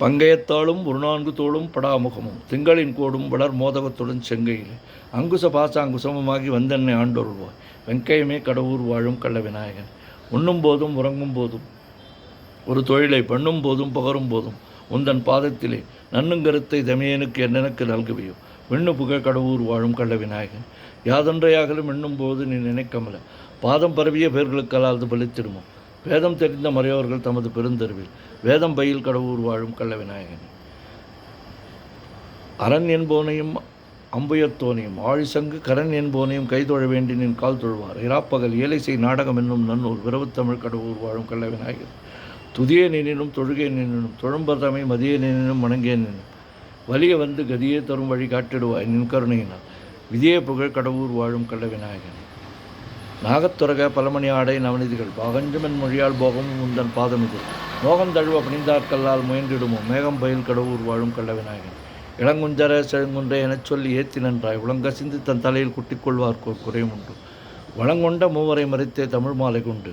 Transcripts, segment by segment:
பங்கயத்தாலும் ஒரு நான்கு தோளும் படாமுகமும் திங்களின் கோடும் வளர் மோதகத்துடன் செங்கையில் அங்குச பாசாங்குசமமாகி வந்தென்னை ஆண்டொருள்வாய். வெங்கையமே கடவுர் வாழும் கள்ள விநாயகன். உண்ணும் போதும் உறங்கும் போதும் ஒரு தொழிலை பண்ணும் போதும் பகரும் போதும் உந்தன் பாதத்திலே நன்னுங்கருத்தை தமியனுக்கு என்னெனக்கு நல்குவியோ. விண்ணு புகழ் கடவுர் வாழும் கள்ள விநாயகன். யாதொன்றையாகலும் எண்ணும் போது நீ நினைக்கமல பாதம் பரவிய பேர்களுக்கல்லாது பலித்திடுமோ. வேதம் தெரிந்த மறையோர்கள் தமது பெருந்தருவில் வேதம் பயில் கடவுர் வாழும் கள்ள விநாயகன். அரண் என்போனையும் அம்புயத்தோனையும் ஆழிசங்கு கரண் என்போனையும் கைதொழ வேண்டி நின் கால் தொழுவார். இராப்பகல் ஏலை செய் நாடகம் என்னும் நன்னூல் விரவுத்தமிழ் கடவுர் வாழும் கள்ள விநாயகன். துதியே நினினும் தொழுகே நினினும் தொழும்பதமை மதியே நினினும் வணங்கே நினும் வலிய வந்து கதியே தரும் வழி காட்டிடுவாய் நின் கருணையினால். விதியே புகழ் கடவுர் வாழும் கள்ள விநாயகன். நாகத்துறக பலமணி ஆடை நவநிதிகள் பாகஞ்சமென் மொழியால் போகமும் உந்தன் பாதமிது மோகம் தழுவ பணிந்தார்கல்லால் முயன்றிடுமோ. மேகம் பயில் கடவுர் வாழும் கள்ள விநாயகன். இளங்குஞ்சர செழுங்குன்றை எனச் சொல்லி ஏத்தி நன்றாய் உலங்கசிந்து தன் தலையில் குட்டிக்கொள்வார்க்கோர் குறையும் உண்டு. வளங்கொண்ட மூவரை மறித்தே தமிழ் மாலை கொண்டு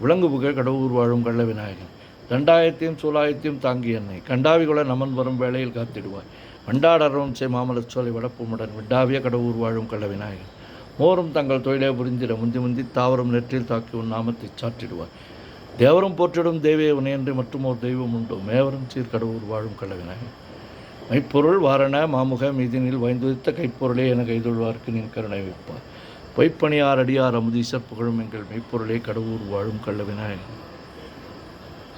விலங்கு புகழ் கடவுர் வாழும் கள்ள விநாயகன். தண்டாயத்தையும் சூலாயத்தையும் தாங்கி என்னை கண்டாவிகுல நமன் வரும் வேளையில் காத்திடுவாய். வண்டாடரும் செய் மாமலச் சோலை வடப்புமுடன் விட்டாவிய கடவுர் வாழும் கள்ள விநாயகன். மோரும் தங்கள் தொழிலே புரிந்திட முந்தி முந்தி தாவரும் நெற்றில் தாக்கி உன் நாமத்தை சாற்றிடுவார். தேவரும் போற்றிடும் தேவியை உனையன்றி மற்றும் ஒரு தெய்வம் உண்டோ. மேவரும் சீர்கடவுர் வாழும் கள்ள விநாயகன். மைப்பொருள் வாரண மாமுக மீதினில் வைந்துதித்த கைப்பொருளே என கைதொழ்வார்க்கு நின் கருணை வைப்பார். பொய்ப்பணியார் அடியார் அமுதீசர் புகழும் எங்கள் மெய்ப்பொருளே கடவுர் வாழும் கள்ள விநாயகன்.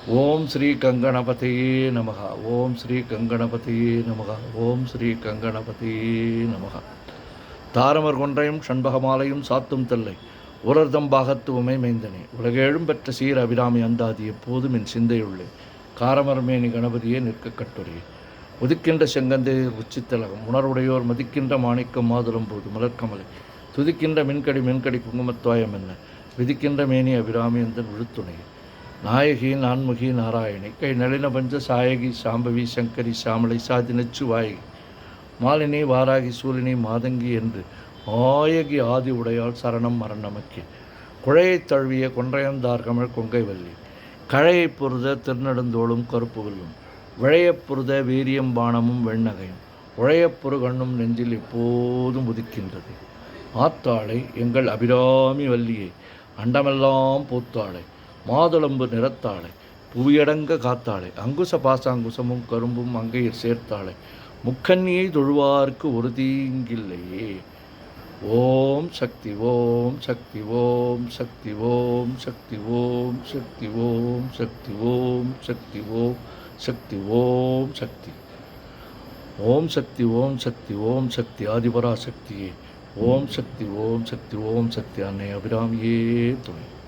ஓம் ஸ்ரீ கங்கணபதியே நமகா. ஓம் ஸ்ரீ கங்கணபதியே நமகா. ஓம் ஸ்ரீ கங்கணபதியே நமகா. தாரமர் கொன்றையும் சண்பகமாலையும் சாத்தும் தெல்லை உரர்தம் பாகத்து உமை மைந்தனே. உலகேழும் பெற்ற சீர் அபிராமி அந்தாதி எப்போதும் என் சிந்தையுள்ளே. காரமர் மேனி கணபதியே நிற்க கட்டுரையே. உதிக்கின்ற செங்கந்தை உச்சித்தலகம் உணர்வுடையோர் மதிக்கின்ற மாணிக்கம் மாதுளம் போது மலர்கமலை துதிக்கின்ற மின்கடி குங்குமத்வாயம் என்ன விதிக்கின்ற மேனி அபிராமி எந்தன் விழுத்துணையே. நாயகி நான்முகி நாராயணி கை நளின பஞ்ச சாயகி சாம்பவி சங்கரி சாமலை சாதினச்சு வாயகி மாலினி வாராகி சூலினி மாதங்கி என்று ஆயகி ஆதி உடையால் சரணம் மரணமக்கே. குழையைத் தழுவிய கொன்றையந்தார் கமழ் கொங்கை வள்ளி கழையைப் பொருத திருநெடுந்தோளும் கருப்பு வெல்லும் விழையப் பொருத வீரியம் பானமும் வெண்ணகையும் உழையப்பொரு கண்ணும் நெஞ்சில் எப்போதும் உதிக்கின்றது. ஆத்தாளை எங்கள் அபிராமி வள்ளியை அண்டமெல்லாம் பூத்தாளை மாதுளம்பு நிறத்தாளை புவியடங்க காத்தாளை அங்குச பாசாங்குசமும் கரும்பும் அங்கையில் சேர்த்தாளை முக்கன்னியை தொழுவார்க்கு ஒரு தீங்கில்லையே. ஓம் சக்தி ஓம் சக்தி ஓம் சக்தி ஓம் சக்தி ஓம் சக்தி ஓம் சக்தி ஓம் சக்தி ஓம் சக்தி ஓம் சக்தி ஓம் சக்தி ஓம் சக்தி ஓம் சக்தி ஆதிபராசக்தியே. ஓம் சக்தி ஓம் சக்தி ஓம் சக்தி அன்னை அபிராமியே துணை.